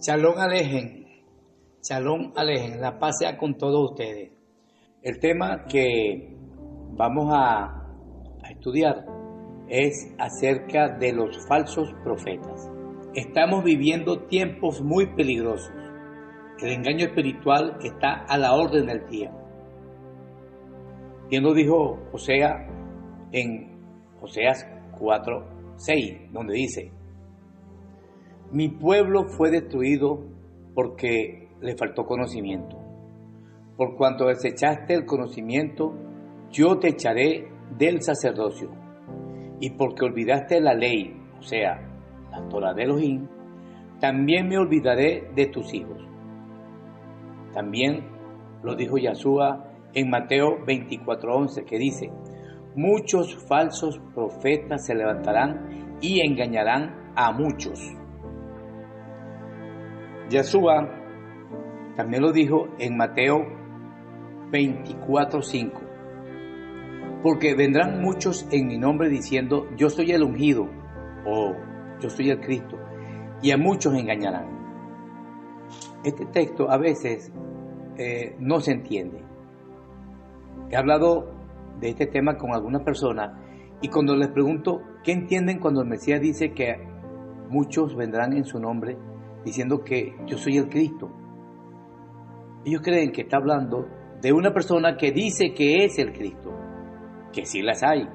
Shalom Alejen, Shalom Alejen, la paz sea con todos ustedes. El tema que vamos a estudiar es acerca de los falsos profetas. Estamos viviendo tiempos muy peligrosos. El engaño espiritual está a la orden del día. Bien lo dijo Oseas en Oseas 4:6, donde dice: mi pueblo fue destruido porque le faltó conocimiento. Por cuanto desechaste el conocimiento, yo te echaré del sacerdocio. Y porque olvidaste la ley, o sea, la Torah de Elohim, también me olvidaré de tus hijos. También lo dijo Yahshua en Mateo 24:11, que dice: muchos falsos profetas se levantarán y engañarán a muchos. Yahshua también lo dijo en Mateo 24:5, porque vendrán muchos en mi nombre diciendo: yo soy el ungido, o yo soy el Cristo, y a muchos engañarán. Este texto a veces no se entiende. He hablado de este tema con algunas personas y cuando les pregunto qué entienden cuando el Mesías dice que muchos vendrán en su nombre diciendo que yo soy el Cristo, ellos creen que está hablando de una persona que dice que es el Cristo, que sí las hay.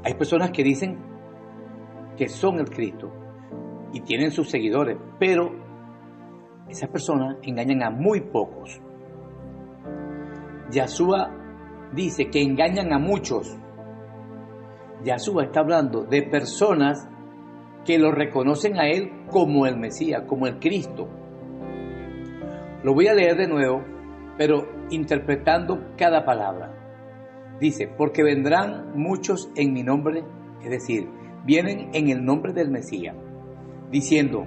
Hay personas que dicen que son el Cristo y tienen sus seguidores, pero esas personas engañan a muy pocos. Yahshua dice que engañan a muchos. Yahshua está hablando de personas que lo reconocen a él como el Mesías, como el Cristo. Lo voy a leer de nuevo, pero interpretando cada palabra. Dice: porque vendrán muchos en mi nombre, es decir, vienen en el nombre del Mesías, diciendo,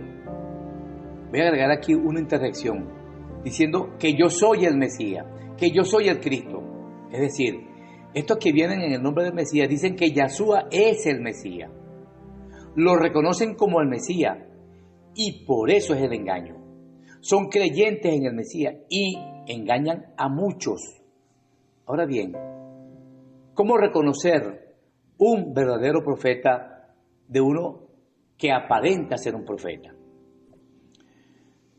voy a agregar aquí una interjección, diciendo que yo soy el Mesías, que yo soy el Cristo. Es decir, estos que vienen en el nombre del Mesías dicen que Yahshua es el Mesías. Lo reconocen como el Mesías y por eso es el engaño. Son creyentes en el Mesías y engañan a muchos. Ahora bien, ¿cómo reconocer un verdadero profeta de uno que aparenta ser un profeta?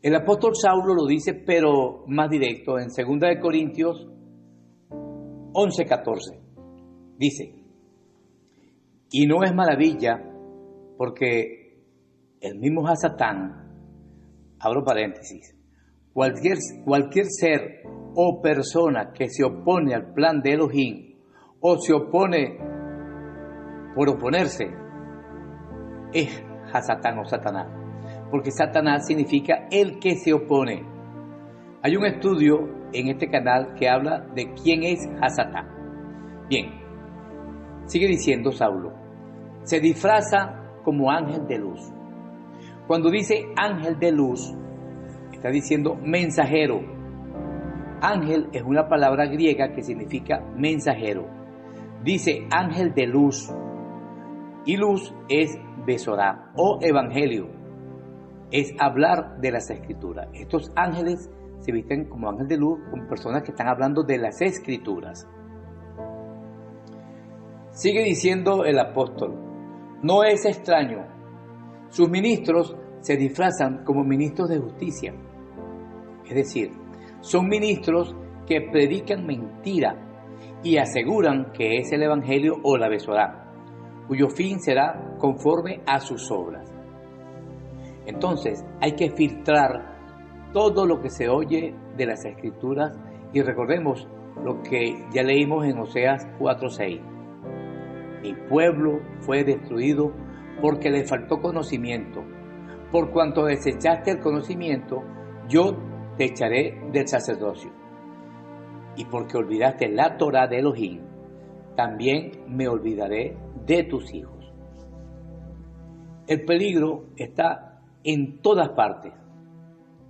El apóstol Saulo lo dice, pero más directo, en 2 Corintios 11:14. Dice: y no es maravilla, porque el mismo Hasatán, abro paréntesis, cualquier ser o persona que se opone al plan de Elohim o se opone por oponerse, es Hasatán o Satanás, porque Satanás significa el que se opone. Hay un estudio en este canal que habla de quién es Hasatán. Bien, sigue diciendo Saulo: se disfraza como ángel de luz. Cuando dice ángel de luz, está diciendo mensajero. Ángel es una palabra griega que significa mensajero. Dice ángel de luz. Y luz es Besorá o evangelio. Es hablar de las escrituras. Estos ángeles se visten como ángel de luz, con personas que están hablando de las escrituras. Sigue diciendo el apóstol: no es extraño, sus ministros se disfrazan como ministros de justicia. Es decir, son ministros que predican mentira y aseguran que es el evangelio o la Besorá, cuyo fin será conforme a sus obras. Entonces hay que filtrar todo lo que se oye de las escrituras y recordemos lo que ya leímos en Oseas 4:6. Mi pueblo fue destruido porque le faltó conocimiento. Por cuanto desechaste el conocimiento, yo te echaré del sacerdocio. Y porque olvidaste la Torah de Elohim, también me olvidaré de tus hijos. El peligro está en todas partes.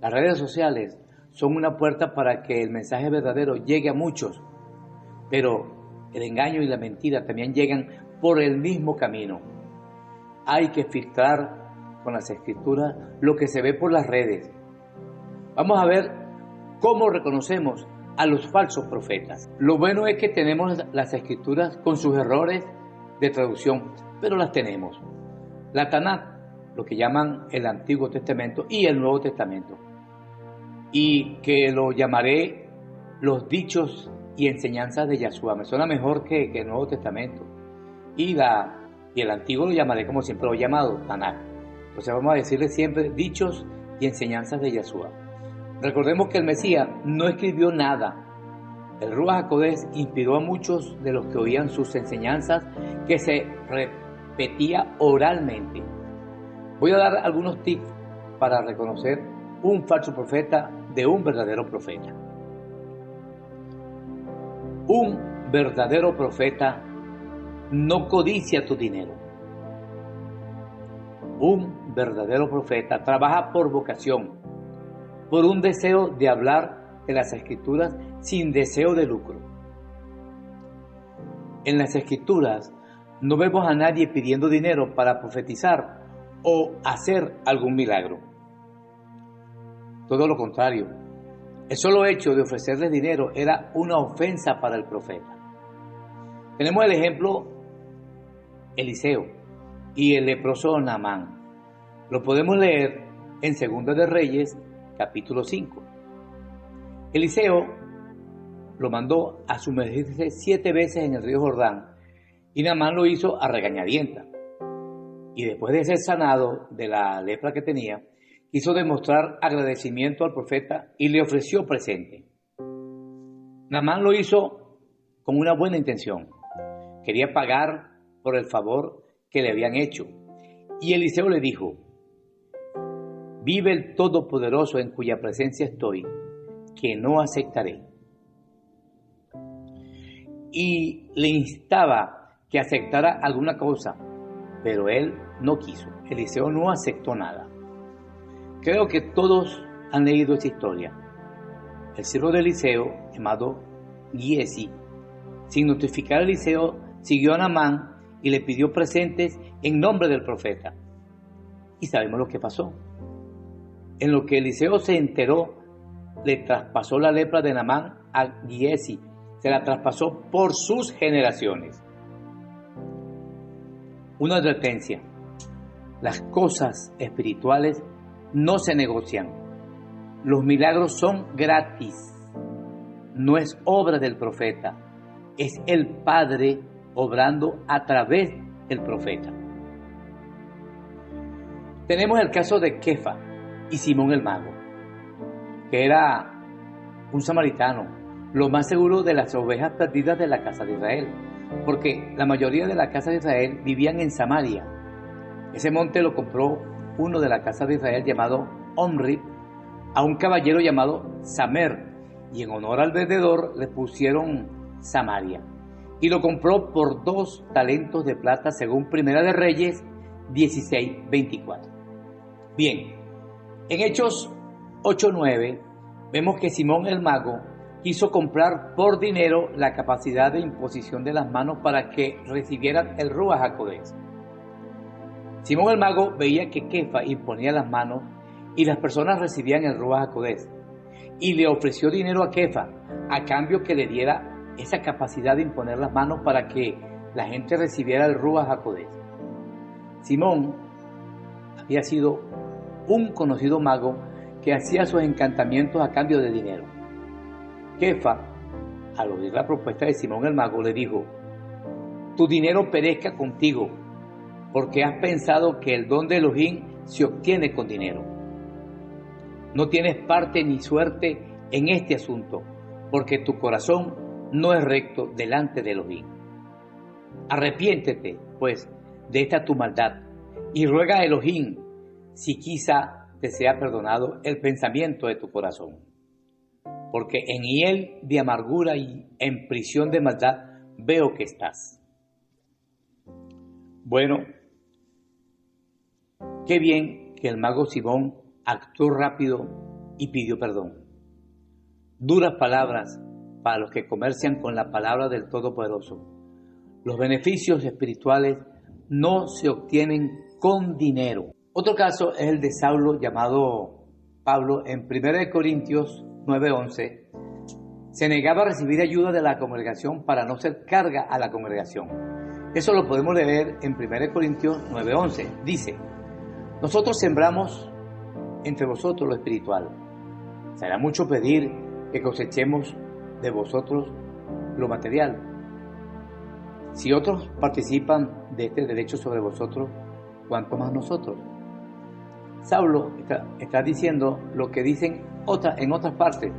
Las redes sociales son una puerta para que el mensaje verdadero llegue a muchos, pero el engaño y la mentira también llegan por el mismo camino. Hay que filtrar con las escrituras lo que se ve por las redes. Vamos a ver cómo reconocemos a los falsos profetas. Lo bueno es que tenemos las escrituras con sus errores de traducción, pero las tenemos. La Tanakh, lo que llaman el Antiguo Testamento y el Nuevo Testamento, y que lo llamaré los dichos y enseñanzas de Yahshua. Me suena mejor que el Nuevo Testamento. Y el Antiguo lo llamaré como siempre lo he llamado, Tanakh. Entonces vamos a decirle siempre dichos y enseñanzas de Yahshua. Recordemos que el Mesías no escribió nada. El Ruach HaKodesh inspiró a muchos de los que oían sus enseñanzas, que se repetía oralmente. Voy a dar algunos tips para reconocer un falso profeta de un verdadero profeta. Un verdadero profeta no codicia tu dinero. Un verdadero profeta trabaja por vocación, por un deseo de hablar de las escrituras sin deseo de lucro. En las escrituras no vemos a nadie pidiendo dinero para profetizar o hacer algún milagro. Todo lo contrario, el solo hecho de ofrecerle dinero era una ofensa para el profeta. Tenemos el ejemplo Eliseo y el leproso Naamán. Lo podemos leer en 2 de Reyes, capítulo 5. Eliseo lo mandó a sumergirse 7 veces en el río Jordán y Naamán lo hizo a regañadientas. Y después de ser sanado de la lepra que tenía, quiso demostrar agradecimiento al profeta y le ofreció presente. Naamán lo hizo con una buena intención. Quería pagar por el favor que le habían hecho. Y Eliseo le dijo: vive el Todopoderoso en cuya presencia estoy, que no aceptaré. Y le instaba que aceptara alguna cosa, pero él no quiso. Eliseo no aceptó nada. Creo que todos han leído esta historia. El siervo de Eliseo, llamado Giesi, sin notificar a Eliseo, siguió a Naamán y le pidió presentes en nombre del profeta. Y sabemos lo que pasó. En lo que Eliseo se enteró, le traspasó la lepra de Naamán a Giesi. Se la traspasó por sus generaciones. Una advertencia: las cosas espirituales no se negocian. Los milagros son gratis. No es obra del profeta, es el Padre obrando a través del profeta. Tenemos el caso de Kefa y Simón el Mago, que era un samaritano, lo más seguro de las ovejas perdidas de la casa de Israel, porque la mayoría de la casa de Israel vivían en Samaria. Ese monte lo compró uno de la casa de Israel llamado Omri a un caballero llamado Samer, y en honor al vendedor le pusieron Samaria, y lo compró por 2 talentos de plata según Primera de Reyes 16:24. Bien, en Hechos 8:9 vemos que Simón el Mago quiso comprar por dinero la capacidad de imposición de las manos para que recibieran el Ruach HaKodesh. Simón el Mago veía que Kefa imponía las manos y las personas recibían el Ruach HaKodesh, y le ofreció dinero a Kefa a cambio que le diera esa capacidad de imponer las manos para que la gente recibiera el Ruach HaKodesh. Simón había sido un conocido mago que hacía sus encantamientos a cambio de dinero. Kefa, al oír la propuesta de Simón el Mago, le dijo: tu dinero perezca contigo, porque has pensado que el don de Elohim se obtiene con dinero. No tienes parte ni suerte en este asunto, porque tu corazón no es recto delante de Elohim. Arrepiéntete, pues, de esta tu maldad, y ruega a Elohim si quizá te sea perdonado el pensamiento de tu corazón, porque en hiel de amargura y en prisión de maldad veo que estás. Bueno, qué bien que el mago Simón actuó rápido y pidió perdón. Duras palabras para los que comercian con la palabra del Todopoderoso. Los beneficios espirituales no se obtienen con dinero. Otro caso es el de Saulo, llamado Pablo. En 1 Corintios 9:11 se negaba a recibir ayuda de la congregación para no ser carga a la congregación. Eso lo podemos leer en 1 Corintios 9:11. Dice: nosotros sembramos entre vosotros lo espiritual. Será mucho pedir que cosechemos de vosotros lo material. Si otros participan de este derecho sobre vosotros, ¿cuánto más nosotros? Saulo está diciendo lo que dicen en otras partes.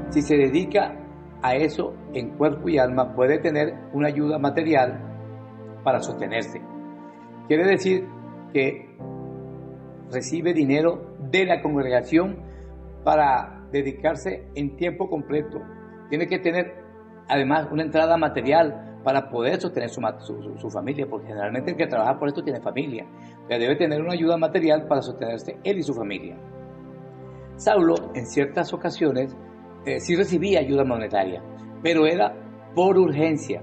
Si se dedica a eso en cuerpo y alma, puede tener una ayuda material para sostenerse. Quiere decir que recibe dinero de la congregación para dedicarse en tiempo completo. Tiene que tener además una entrada material para poder sostener su familia, porque generalmente el que trabaja por esto tiene familia. Pero debe tener una ayuda material para sostenerse él y su familia. Saulo en ciertas ocasiones sí recibía ayuda monetaria, pero era por urgencia.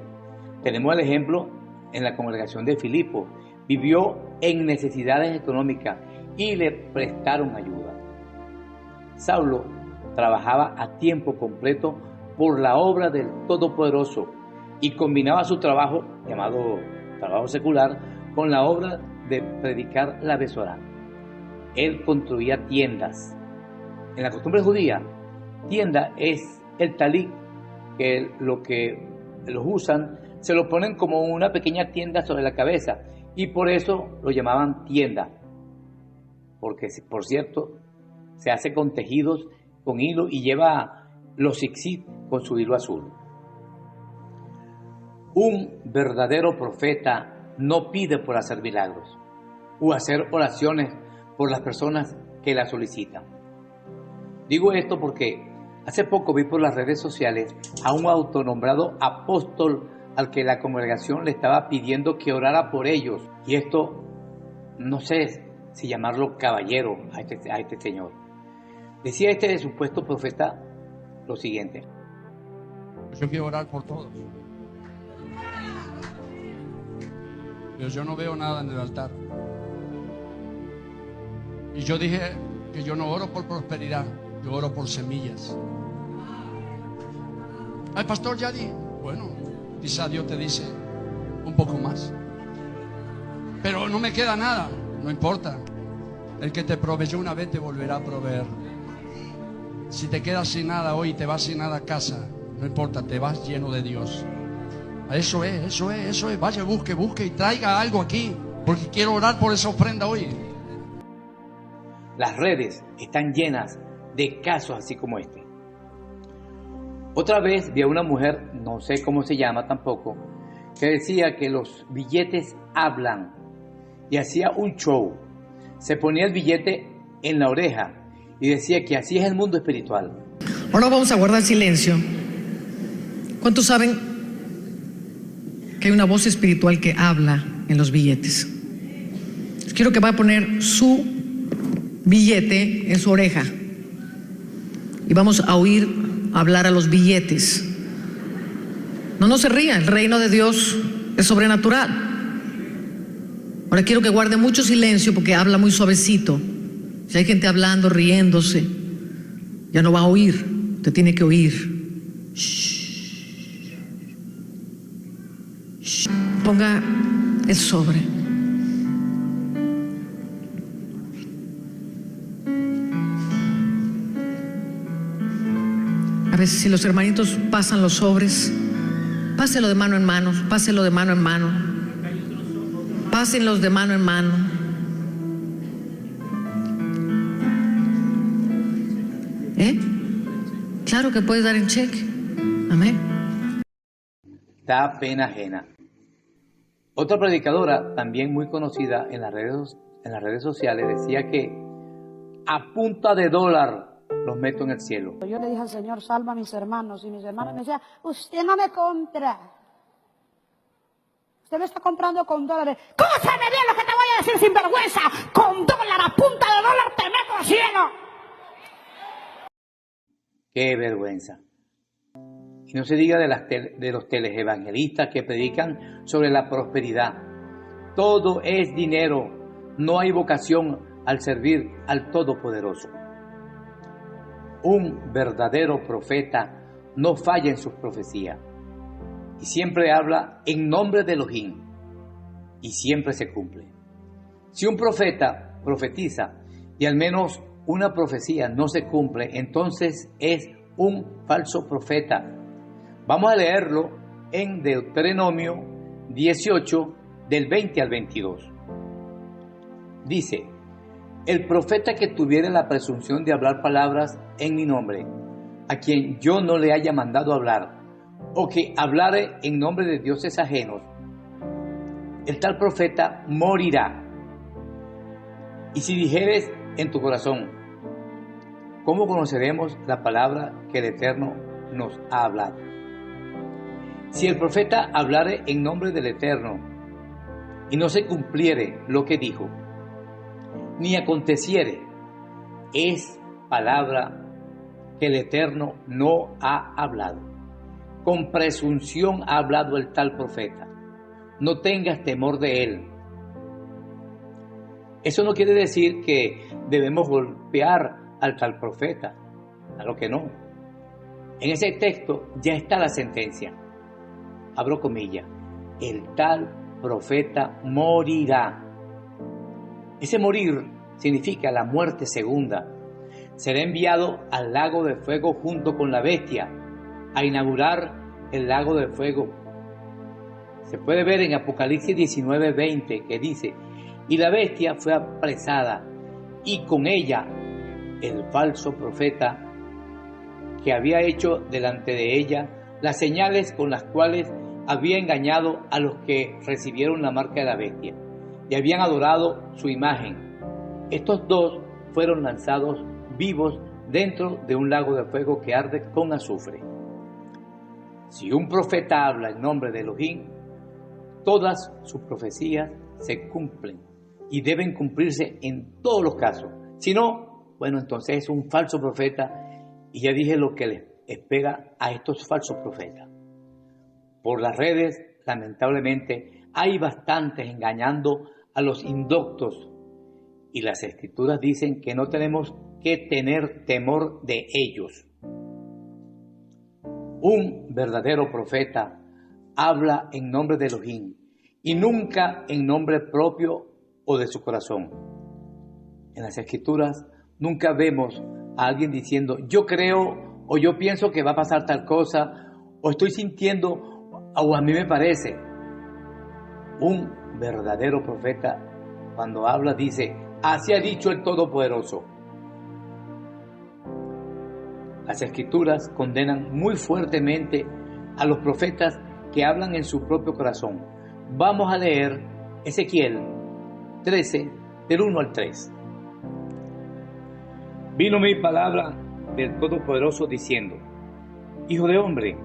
Tenemos el ejemplo en la congregación de Filipo. Vivió en necesidades económicas y le prestaron ayuda. Saulo trabajaba a tiempo completo por la obra del Todopoderoso y combinaba su trabajo, llamado trabajo secular, con la obra de predicar la Besorá. Él construía tiendas. En la costumbre judía, tienda es el talí, que los usan, se lo ponen como una pequeña tienda sobre la cabeza, y por eso lo llamaban tienda, porque por cierto se hace con tejidos, con hilo, y lleva los zigzag con su hilo azul. Un verdadero profeta no pide por hacer milagros o hacer oraciones por las personas que la solicitan. Digo esto porque hace poco vi por las redes sociales a un autonombrado apóstol al que la congregación le estaba pidiendo que orara por ellos. Y esto, no sé si llamarlo caballero a este señor. Decía este supuesto profeta lo siguiente: yo quiero orar por todos, pero yo no veo nada en el altar. Y yo dije que yo no oro por prosperidad, yo oro por semillas. Ay, pastor, ya di. Bueno, quizá Dios te dice un poco más, pero no me queda nada. No importa, el que te proveyó una vez te volverá a proveer. Si te quedas sin nada hoy y te vas sin nada a casa, no importa, te vas lleno de Dios. Eso es. Vaya, busque y traiga algo aquí, porque quiero orar por esa ofrenda hoy. Las redes están llenas de casos así como este. Otra vez vi a una mujer, no sé cómo se llama tampoco, que decía que los billetes hablan, y hacía un show. Se ponía el billete en la oreja y decía que así es el mundo espiritual. Ahora vamos a guardar silencio. ¿Cuántos saben que hay una voz espiritual que habla en los billetes? Quiero que vaya a poner su billete en su oreja y vamos a oír hablar a los billetes. No se ría, el reino de Dios es sobrenatural. Ahora quiero que guarde mucho silencio porque habla muy suavecito. Si hay gente hablando, riéndose, ya no va a oír, usted tiene que oír. Shh. Shh. Ponga el sobre. A veces si los hermanitos pasan los sobres, páselo de mano en mano, páselo de mano en mano. Pásenlos de mano en mano. Claro que puedes dar en cheque. Amén. Da pena ajena. Otra predicadora, también muy conocida en las redes sociales, decía que a punta de dólar los meto en el cielo. Yo le dije al Señor, salva a mis hermanos, y mis hermanos me decían, usted no me compra. Usted me está comprando con dólares. ¡Escúchame bien lo que te voy a decir, sinvergüenza! Con dólar, a punta de dólar te meto al cielo. ¡Qué vergüenza! Y no se diga de los televangelistas que predican sobre la prosperidad. Todo es dinero, no hay vocación al servir al Todopoderoso. Un verdadero profeta no falla en sus profecías y siempre habla en nombre de Elohim y siempre se cumple. Si un profeta profetiza y al menos una profecía no se cumple, entonces es un falso profeta. Vamos a leerlo en Deuteronomio 18, del 20 al 22. Dice: el profeta que tuviera la presunción de hablar palabras en mi nombre, a quien yo no le haya mandado hablar, o que hablare en nombre de dioses ajenos, el tal profeta morirá. Y si dijeres en tu corazón: ¿cómo conoceremos la palabra que el Eterno nos ha hablado? Si el profeta hablare en nombre del Eterno y no se cumpliere lo que dijo, ni aconteciere, es palabra que el Eterno no ha hablado. Con presunción ha hablado el tal profeta. No tengas temor de él. Eso no quiere decir que debemos golpear al tal profeta. Claro que no. En ese texto ya está la sentencia. Abro comillas. El tal profeta morirá. Ese morir significa la muerte segunda. Será enviado al lago de fuego junto con la bestia a inaugurar el lago de fuego. Se puede ver en Apocalipsis 19:20 que dice: y la bestia fue apresada y con ella el falso profeta que había hecho delante de ella las señales con las cuales había engañado a los que recibieron la marca de la bestia y habían adorado su imagen. Estos dos fueron lanzados vivos dentro de un lago de fuego que arde con azufre. Si un profeta habla en nombre de Elohim, todas sus profecías se cumplen y deben cumplirse en todos los casos. Si no, bueno, entonces es un falso profeta, y ya dije lo que les pega a estos falsos profetas. Por las redes, lamentablemente, hay bastantes engañando a los indoctos, y las escrituras dicen que no tenemos que tener temor de ellos. Un verdadero profeta habla en nombre de Elohim y nunca en nombre propio o de su corazón. En las escrituras nunca vemos a alguien diciendo: yo creo o yo pienso que va a pasar tal cosa, o estoy sintiendo o a mí me parece. Un verdadero profeta, cuando habla, dice: así ha dicho el Todopoderoso. Las escrituras condenan muy fuertemente a los profetas que hablan en su propio corazón. Vamos a leer Ezequiel 13, del 1 al 3. Vino mi palabra del Todopoderoso diciendo: hijo de hombre,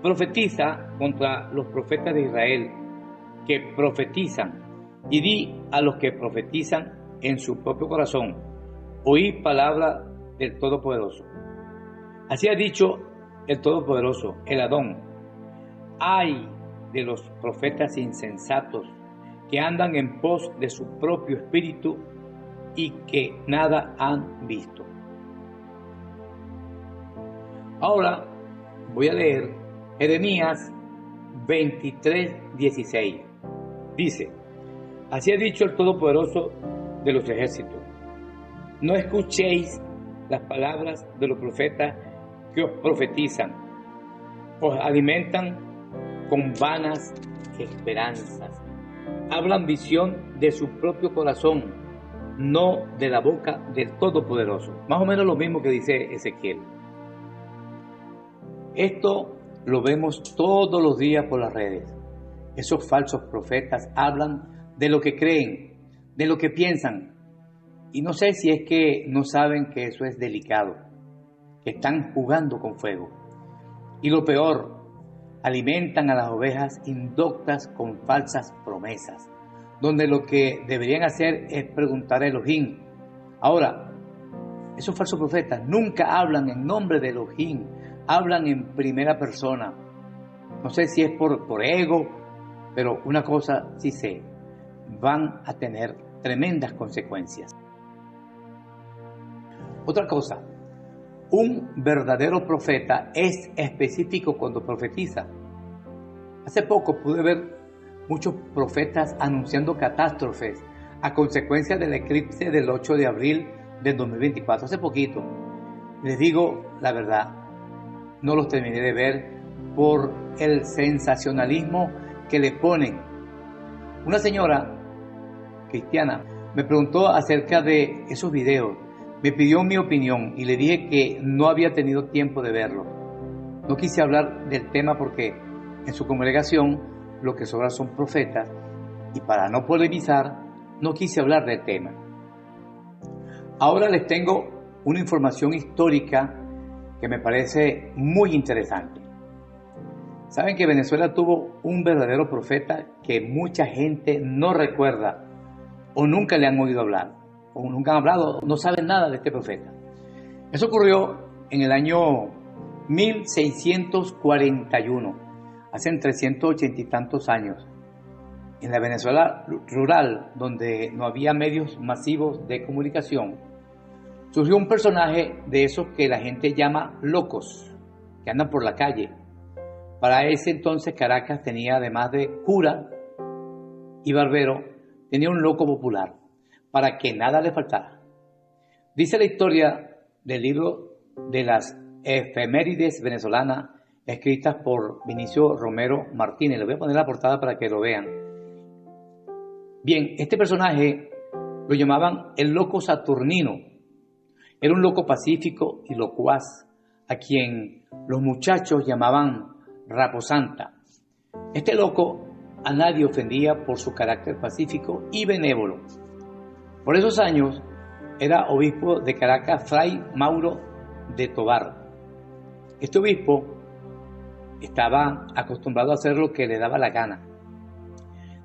profetiza contra los profetas de Israel que profetizan, y di a los que profetizan en su propio corazón: oí palabra del Todopoderoso. Así ha dicho el Todopoderoso, el Adón: ay de los profetas insensatos que andan en pos de su propio espíritu y que nada han visto. Ahora voy a leer Jeremías 23:16. Dice: así ha dicho el Todopoderoso de los ejércitos: no escuchéis las palabras de los profetas que os profetizan, os alimentan con vanas esperanzas, hablan visión de su propio corazón, no de la boca del Todopoderoso. Más o menos lo mismo que dice Ezequiel. Esto lo vemos todos los días por las redes. Esos falsos profetas hablan de lo que creen, de lo que piensan, y no sé si es que no saben que eso es delicado, que están jugando con fuego. Y lo peor, alimentan a las ovejas indoctas con falsas promesas, donde lo que deberían hacer es preguntar a Elohim. Ahora, esos falsos profetas nunca hablan en nombre de Elohim, hablan en primera persona. No sé si es por ego, pero una cosa sí sé: van a tener tremendas consecuencias. Otra cosa, un verdadero profeta es específico cuando profetiza. Hace poco pude ver muchos profetas anunciando catástrofes a consecuencia del eclipse del 8 de abril del 2024, hace poquito. Les digo la verdad, no los terminé de ver por el sensacionalismo que le ponen. Una señora cristiana me preguntó acerca de esos videos, me pidió mi opinión y le dije que no había tenido tiempo de verlos. No quise hablar del tema porque en su congregación lo que sobra son profetas y para no polemizar no quise hablar del tema. Ahora les tengo una información histórica que me parece muy interesante. Saben que Venezuela tuvo un verdadero profeta que mucha gente no recuerda o nunca le han oído hablar, o nunca han hablado, no saben nada de este profeta. Eso ocurrió en el año 1641, hace 380 y tantos años, en la Venezuela rural, donde no había medios masivos de comunicación. Surgió un personaje de esos que la gente llama locos, que andan por la calle. Para ese entonces Caracas tenía, además de cura y barbero, tenía un loco popular, para que nada le faltara. Dice la historia del libro de las efemérides venezolanas, escritas por Vinicio Romero Martínez. Le voy a poner la portada para que lo vean. Bien, este personaje lo llamaban el loco Saturnino. Era un loco pacífico y locuaz, a quien los muchachos llamaban Raposanta. Este loco a nadie ofendía por su carácter pacífico y benévolo. Por esos años era obispo de Caracas Fray Mauro de Tobar. Este obispo estaba acostumbrado a hacer lo que le daba la gana.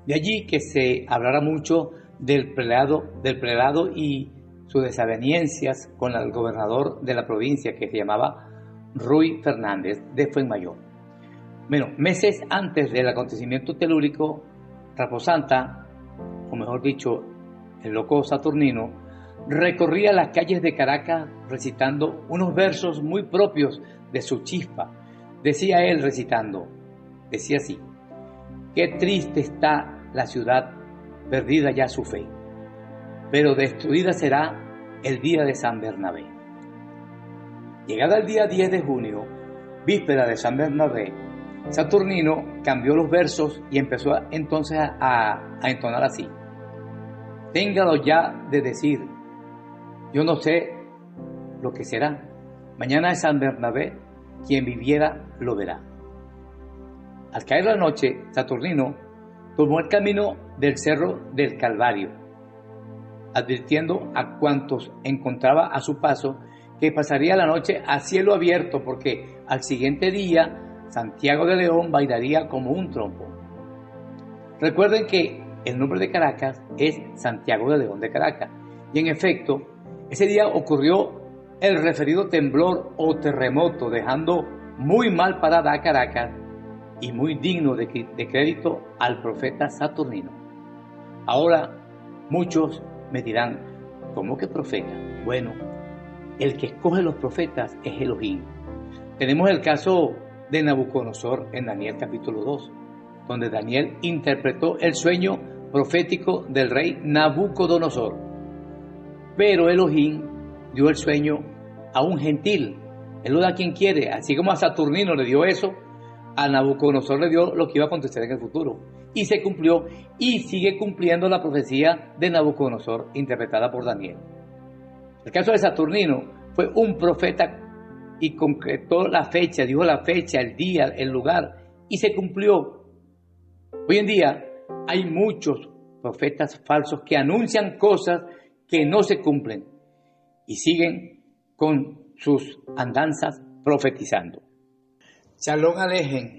De allí que se hablara mucho del prelado y sus desavenencias con el gobernador de la provincia, que se llamaba Ruy Fernández de Fuenmayor. Bueno, meses antes del acontecimiento telúrico, Raposanta, o mejor dicho, el loco Saturnino, recorría las calles de Caracas recitando unos versos muy propios de su chispa. Decía él recitando, decía así: qué triste está la ciudad, perdida ya su fe, pero destruida será el día de San Bernabé. Llegada el día 10 de junio, víspera de San Bernabé, Saturnino cambió los versos y empezó entonces a entonar así: téngalo ya de decir, yo no sé lo que será, mañana es San Bernabé, quien viviera lo verá. Al caer la noche, Saturnino tomó el camino del Cerro del Calvario, advirtiendo a cuantos encontraba a su paso que pasaría la noche a cielo abierto, porque al siguiente día Santiago de León bailaría como un trompo. Recuerden que el nombre de Caracas es Santiago de León de Caracas, y en efecto, ese día ocurrió el referido temblor o terremoto, dejando muy mal parada a Caracas y muy digno de crédito al profeta Saturnino. Ahora muchos me dirán, ¿cómo que profeta? Bueno, el que escoge los profetas es Elohim. Tenemos el caso de Nabucodonosor en Daniel capítulo 2, donde Daniel interpretó el sueño profético del rey Nabucodonosor. Pero Elohim dio el sueño a un gentil. Él lo da a quien quiere. Así como a Saturnino le dio eso, a Nabucodonosor le dio lo que iba a acontecer en el futuro. Y se cumplió y sigue cumpliendo la profecía de Nabucodonosor interpretada por Daniel. El caso de Saturnino fue un profeta y concretó la fecha, dijo la fecha, el día, el lugar, y se cumplió. Hoy en día hay muchos profetas falsos que anuncian cosas que no se cumplen y siguen con sus andanzas profetizando. Shalom Alejen.